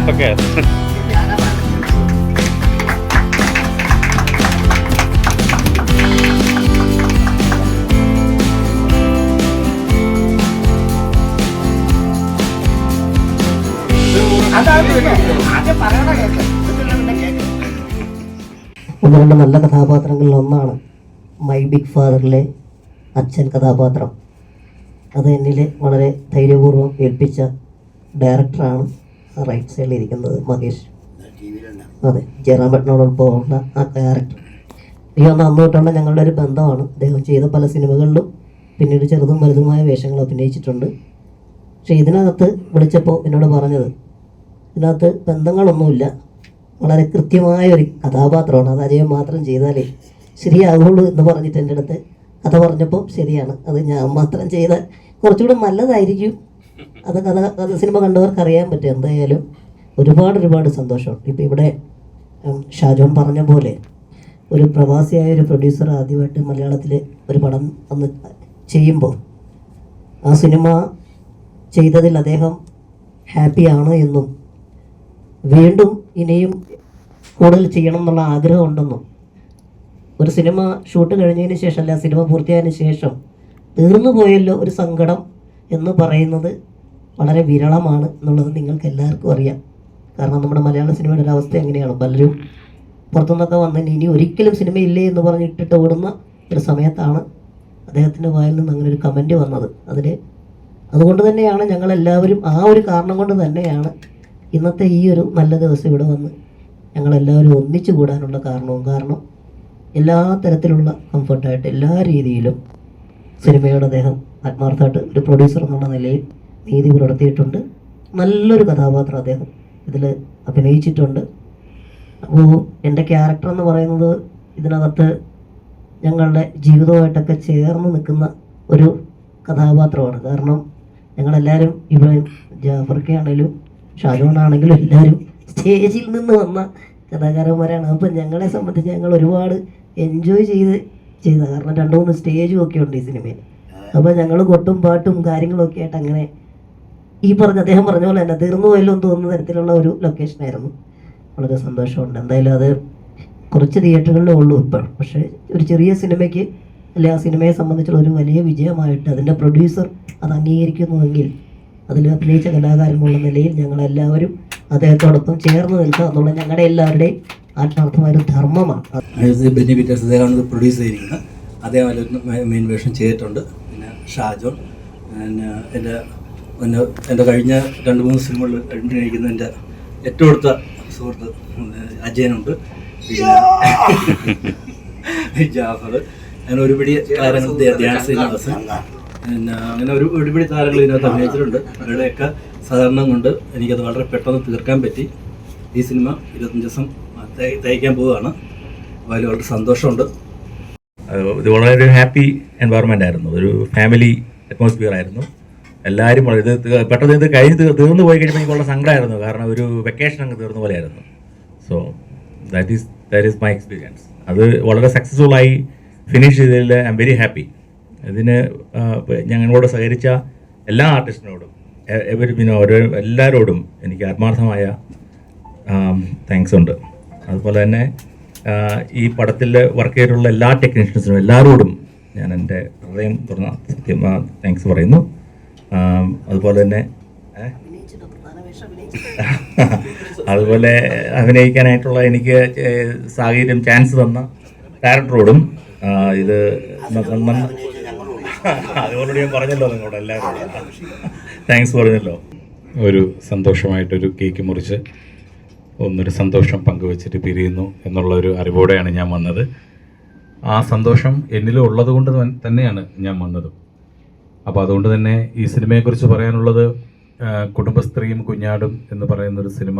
ക്ലാപ്പൊക്കെ. ഒന്ന് രണ്ട് നല്ല കഥാപാത്രങ്ങളിൽ ഒന്നാണ് മൈ ബിഗ് ഫാദറിലെ അച്ഛൻ കഥാപാത്രം. അത് എന്നിൽ വളരെ ധൈര്യപൂർവ്വം ഏൽപ്പിച്ച ഡയറക്ടറാണ് റൈറ്റ് സൈഡിൽ ഇരിക്കുന്നത് മഹേഷ്. അതെ, ജയറാമേട്ടനോടൊപ്പമുള്ള ആ ക്യാരക്ടർ ഈ അന്ന് തൊട്ടുള്ള ഞങ്ങളുടെ ഒരു ബന്ധമാണ്. അദ്ദേഹം ചെയ്ത പല സിനിമകളിലും പിന്നീട് ചെറുതും വലുതുമായ വേഷങ്ങൾ അഭിനയിച്ചിട്ടുണ്ട്. പക്ഷേ ഇതിനകത്ത് വിളിച്ചപ്പോൾ എന്നോട് പറഞ്ഞത് ഇതിനകത്ത് ബന്ധങ്ങളൊന്നുമില്ല, വളരെ കൃത്യമായ ഒരു കഥാപാത്രമാണ്, അത് അജയൻ മാത്രം ചെയ്താലേ ശരിയാകുള്ളൂ എന്ന് പറഞ്ഞിട്ട് എൻ്റെ അടുത്ത് കഥ പറഞ്ഞപ്പോൾ ശരിയാണ്, അത് ഞാൻ മാത്രം ചെയ്താൽ കുറച്ചുകൂടെ നല്ലതായിരിക്കും. അത് സിനിമ കണ്ടവർക്ക് അറിയാൻ പറ്റും. എന്തായാലും ഒരുപാട് സന്തോഷമുണ്ട്. ഇപ്പോൾ ഇവിടെ ഷാജോൺ പറഞ്ഞ പോലെ ഒരു പ്രവാസിയായ ഒരു പ്രൊഡ്യൂസർ ആദ്യമായിട്ട് മലയാളത്തിൽ ഒരു പടം അന്ന് ചെയ്യുമ്പോൾ ആ സിനിമ ചെയ്തതിൽ അദ്ദേഹം ഹാപ്പിയാണ് എന്നും വീണ്ടും ഇനിയും കൂടുതൽ ചെയ്യണം എന്നുള്ള ആഗ്രഹമുണ്ടെന്നും ഒരു സിനിമ ഷൂട്ട് കഴിഞ്ഞതിന് ശേഷം അല്ല സിനിമ പൂർത്തിയായതിന് ശേഷം തീർന്നു പോയല്ലോ ഒരു സങ്കടം എന്ന് പറയുന്നത് വളരെ വിരളമാണ് എന്നുള്ളത് നിങ്ങൾക്ക് എല്ലാവർക്കും അറിയാം. കാരണം നമ്മുടെ മലയാള സിനിമയുടെ ഒരു അവസ്ഥ എങ്ങനെയാണ്, പലരും പുറത്തുനിന്നൊക്കെ വന്നതിന് ഇനി ഒരിക്കലും സിനിമയില്ലേ എന്ന് പറഞ്ഞിട്ടിട്ട് ഓടുന്ന ഒരു സമയത്താണ് അദ്ദേഹത്തിൻ്റെ വായിൽ നിന്ന് അങ്ങനെ ഒരു കമൻറ്റ് വന്നത്. അതുകൊണ്ട് തന്നെയാണ് ഞങ്ങളെല്ലാവരും ആ ഒരു കാരണം കൊണ്ട് തന്നെയാണ് ഇന്നത്തെ ഈ ഒരു നല്ല ദിവസം ഇവിടെ വന്ന് ഞങ്ങളെല്ലാവരും ഒന്നിച്ചു കൂടാനുള്ള കാരണം എല്ലാ തരത്തിലുള്ള കംഫർട്ടായിട്ട് എല്ലാ രീതിയിലും സിനിമയോട് അദ്ദേഹം ആത്മാർത്ഥമായിട്ട് ഒരു പ്രൊഡ്യൂസർ എന്നുള്ള നിലയിൽ നീതി പുലർത്തിയിട്ടുണ്ട്. നല്ലൊരു കഥാപാത്രം അദ്ദേഹം ഇതിൽ അഭിനയിച്ചിട്ടുണ്ട്. അപ്പോൾ എൻ്റെ ക്യാരക്ടർ എന്ന് പറയുന്നത് ഇതിനകത്ത് ഞങ്ങളുടെ ജീവിതവുമായിട്ടൊക്കെ ചേർന്ന് നിൽക്കുന്ന ഒരു കഥാപാത്രമാണ്. കാരണം ഞങ്ങളെല്ലാവരും ഇവിടെ ജാഫർക്കയാണെങ്കിലും ഷാജോണാണെങ്കിലും എല്ലാവരും സ്റ്റേജിൽ നിന്ന് വന്ന കലാകാരന്മാരാണ്. അപ്പം ഞങ്ങളെ സംബന്ധിച്ച് ഞങ്ങൾ ഒരുപാട് എൻജോയ് ചെയ്ത കാരണം 2-3 സ്റ്റേജും ഒക്കെ ഉണ്ട് ഈ സിനിമയിൽ. അപ്പോൾ ഞങ്ങൾ കൊട്ടും പാട്ടും കാര്യങ്ങളൊക്കെ ആയിട്ട് അങ്ങനെ അദ്ദേഹം പറഞ്ഞ പോലെ തന്നെ തീർന്നു പോയല്ലോ എന്ന് തോന്നുന്ന തരത്തിലുള്ള ഒരു ലൊക്കേഷനായിരുന്നു. വളരെ സന്തോഷമുണ്ട്. എന്തായാലും അത് കുറച്ച് തിയേറ്ററുകളിലേ ഉള്ളൂ ഇപ്പോൾ. പക്ഷേ ഒരു ചെറിയ സിനിമയ്ക്ക് അല്ലെ ആ സിനിമയെ സംബന്ധിച്ചുള്ള ഒരു വലിയ വിജയമായിട്ട് അതിൻ്റെ പ്രൊഡ്യൂസർ അത് അംഗീകരിക്കുന്നുവെങ്കിൽ അതിൽ അഭിനയിച്ച കലാകാരന്നുള്ള നിലയിൽ ഞങ്ങളെല്ലാവരും അദ്ദേഹത്തോടൊപ്പം ചേർന്ന് നിൽക്കുക എന്നുള്ള ഞങ്ങളുടെ എല്ലാവരുടെയും ആത്മാർത്ഥമായ ഒരു ധർമ്മമാണ്. ബെന്നി പീറ്റേഴ്സ് അദ്ദേഹമാണ് പ്രൊഡ്യൂസ് ചെയ്തിരിക്കുന്നത്. അദ്ദേഹം അതിലൊരു മെയിൻ വേഷം ചെയ്തിട്ടുണ്ട്. പിന്നെ ഷാജോൺ, എൻ്റെ കഴിഞ്ഞ 2-3 സിനിമകളിൽ അഭിനയിക്കുന്ന എൻ്റെ ഏറ്റവും അടുത്ത സുഹൃത്ത് അജയനുണ്ട്. പിന്നെ ജാഫർ, അങ്ങനെ ഒരുപിടി താരങ്ങൾ, ധ്യാൻ ശ്രീനിവാസൻ, പിന്നെ അങ്ങനെ ഒരുപിടി താരങ്ങൾ ഇതിനകത്ത് അഭിനയിച്ചിട്ടുണ്ട്. അവരുടെയൊക്കെ സഹകരണം കൊണ്ട് എനിക്കത് വളരെ പെട്ടെന്ന് തീർക്കാൻ പറ്റി. ഈ സിനിമ 25 ദിവസം തയ്ക്കാൻ പോവുകയാണ്. അതിൽ വളരെ സന്തോഷമുണ്ട്. ഇത് വളരെ ഒരു ഹാപ്പി എൻവയറമെൻ്റ് ആയിരുന്നു, ഒരു ഫാമിലി അറ്റ്മോസ്ഫിയർ ആയിരുന്നു. എല്ലാവരും ഇത് പെട്ടെന്ന് ഇത് തീർന്നു പോയി കഴിയുമ്പോൾ എനിക്ക് വളരെ സങ്കടമായിരുന്നു. കാരണം ഒരു വെക്കേഷൻ അങ്ങ് തീർന്ന പോലെയായിരുന്നു. So that is my experience. അത് വളരെ സക്സസ്ഫുള്ളായി ഫിനിഷ് ചെയ്തതിൽ ഐ എം വെരി ഹാപ്പി. ഇതിന് ഞങ്ങളോട് സഹകരിച്ച എല്ലാ ആർട്ടിസ്റ്റിനോടും എല്ലാവരോടും എനിക്ക് ആത്മാർത്ഥമായ താങ്ക്സ് ഉണ്ട്. അതുപോലെ തന്നെ ഈ പടത്തിൽ വർക്ക് ചെയ്തിട്ടുള്ള എല്ലാ ടെക്നീഷ്യൻസിനും എല്ലാവരോടും ഞാൻ എൻ്റെ ഹൃദയം തുറന്ന സത്യം താങ്ക്സ് പറയുന്നു. അതുപോലെ തന്നെ അതുപോലെ അഭിനയിക്കാനായിട്ടുള്ള എനിക്ക് സാഹചര്യം ചാൻസ് തന്ന ഡയറക്ടറോടും ഇത് അതുകൊണ്ടു ഞാൻ പറഞ്ഞല്ലോ നിങ്ങളോട് എല്ലാവരും താങ്ക്സ് പറഞ്ഞല്ലോ. ഒരു സന്തോഷമായിട്ടൊരു കേക്ക് മുറിച്ച് ഒന്നൊരു സന്തോഷം പങ്കുവച്ചിട്ട് പിരിയുന്നു എന്നുള്ള ഒരു അറിവോടെയാണ് ഞാൻ വന്നത്. ആ സന്തോഷം എന്നിലും ഉള്ളത് കൊണ്ട് തന്നെയാണ് ഞാൻ വന്നതും. അപ്പോൾ അതുകൊണ്ട് തന്നെ ഈ സിനിമയെക്കുറിച്ച് പറയാനുള്ളത്, കുടുംബസ്ത്രീയും കുഞ്ഞാടും എന്ന് പറയുന്നൊരു സിനിമ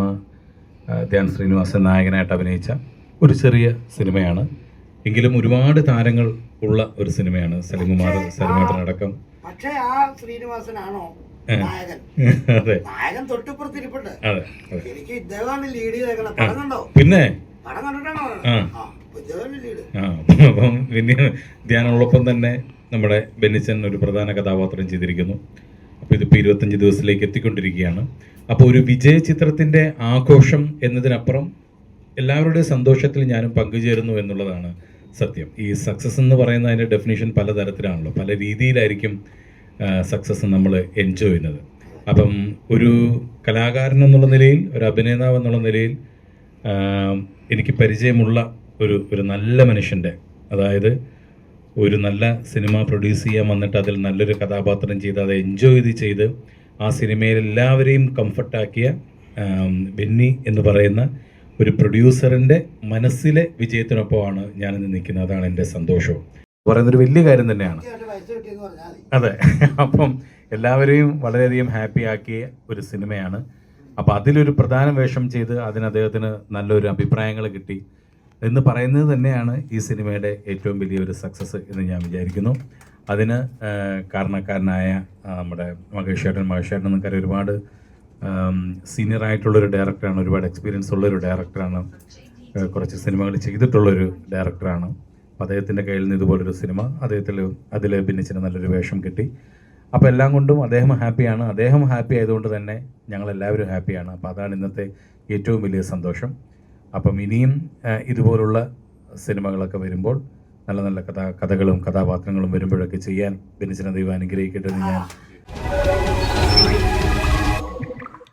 ധ്യാൻ ശ്രീനിവാസൻ നായകനായിട്ട് അഭിനയിച്ച ഒരു ചെറിയ സിനിമയാണ്. എങ്കിലും ഒരുപാട് താരങ്ങൾ ഉള്ള ഒരു സിനിമയാണ്. സലിംകുമാർ, സലിമേട്ടനടക്കം. പക്ഷേ ആ ശ്രീനിവാസനാണോ നായകൻ? അതെ, നായകൻ തൊട്ടിപ്പുറത്തിരിപ്പുണ്ട്. അതെ, എനിക്ക് ഇദ്ദേഹമാണ് ലീഡ് ചെയ്തേക്കണം. പടം കണ്ടോ? പിന്നെ പടം കണ്ടിട്ടാണോ? അപ്പം പിന്നെ ധ്യാനോടൊപ്പം തന്നെ നമ്മുടെ ബെന്നിച്ചൻ ഒരു പ്രധാന കഥാപാത്രം ചെയ്തിരിക്കുന്നു. അപ്പോൾ ഇതിപ്പോൾ 25 ദിവസത്തിലേക്ക് എത്തിക്കൊണ്ടിരിക്കുകയാണ്. അപ്പോൾ ഒരു വിജയ ചിത്രത്തിൻ്റെ ആഘോഷം എന്നതിനപ്പുറം എല്ലാവരുടെയും സന്തോഷത്തിൽ ഞാനും പങ്കുചേരുന്നു എന്നുള്ളതാണ് സത്യം. ഈ സക്സസ് എന്ന് പറയുന്ന അതിൻ്റെ ഡെഫിനേഷൻ പലതരത്തിലാണല്ലോ, പല രീതിയിലായിരിക്കും സക്സസ് നമ്മൾ എൻജോയ് ചെയ്യുന്നത്. അപ്പം ഒരു കലാകാരൻ എന്നുള്ള നിലയിൽ, ഒരു അഭിനേതാവ് എന്നുള്ള നിലയിൽ എനിക്ക് പരിചയമുള്ള ഒരു നല്ല മനുഷ്യൻ്റെ, അതായത് ഒരു നല്ല സിനിമ പ്രൊഡ്യൂസ് ചെയ്യാൻ വന്നിട്ട് അതിൽ നല്ലൊരു കഥാപാത്രം ചെയ്ത് അത് എൻജോയ് ചെയ്ത് ആ സിനിമയിൽ എല്ലാവരെയും കംഫർട്ടാക്കിയ ബെന്നി എന്ന് പറയുന്ന ഒരു പ്രൊഡ്യൂസറിൻ്റെ മനസ്സിലെ വിജയത്തിനൊപ്പമാണ് ഞാനിന്ന് നിൽക്കുന്നത്. അതാണ് എൻ്റെ സന്തോഷവും പറയുന്നൊരു വലിയ കാര്യം തന്നെയാണ്. പൈസ കിട്ടിയെന്ന് പറഞ്ഞാൽ മതി. അതെ, അപ്പം എല്ലാവരെയും വളരെയധികം ഹാപ്പി ആക്കിയ ഒരു സിനിമയാണ്. അപ്പോൾ അതിലൊരു പ്രധാന വേഷം ചെയ്ത് അതിന് അദ്ദേഹത്തിന് നല്ലൊരു അഭിപ്രായങ്ങൾ കിട്ടി എന്ന് പറയുന്നത് തന്നെയാണ് ഈ സിനിമയുടെ ഏറ്റവും വലിയൊരു സക്സസ് എന്ന് ഞാൻ വിചാരിക്കുന്നു. അതിന് കാരണക്കാരനായ നമ്മുടെ മഹേഷ് ചേട്ടൻ എന്നൊക്കെ ഒരുപാട് സീനിയറായിട്ടുള്ളൊരു ഡയറക്ടറാണ്, ഒരുപാട് എക്സ്പീരിയൻസ് ഉള്ളൊരു ഡയറക്ടറാണ്, കുറച്ച് സിനിമകൾ ചെയ്തിട്ടുള്ളൊരു ഡയറക്ടറാണ്. അപ്പോൾ അദ്ദേഹത്തിൻ്റെ കയ്യിൽ നിന്ന് ഇതുപോലൊരു സിനിമ അതിൽ ഭിന്നിച്ചിന് നല്ലൊരു വേഷം കിട്ടി. അപ്പോൾ എല്ലാം കൊണ്ടും അദ്ദേഹം ഹാപ്പിയാണ്. അദ്ദേഹം ഹാപ്പി ആയതുകൊണ്ട് തന്നെ ഞങ്ങളെല്ലാവരും ഹാപ്പിയാണ്. അപ്പോൾ അതാണ് ഇന്നത്തെ ഏറ്റവും വലിയ സന്തോഷം. അപ്പം ഇനിയും ഇതുപോലുള്ള സിനിമകളൊക്കെ വരുമ്പോൾ നല്ല നല്ല കഥകളും കഥാപാത്രങ്ങളും വരുമ്പോഴൊക്കെ ചെയ്യാൻ ഭിന്നിച്ചിനെ ദൈവം അനുഗ്രഹിക്കട്ടെ എന്ന് ഞാൻ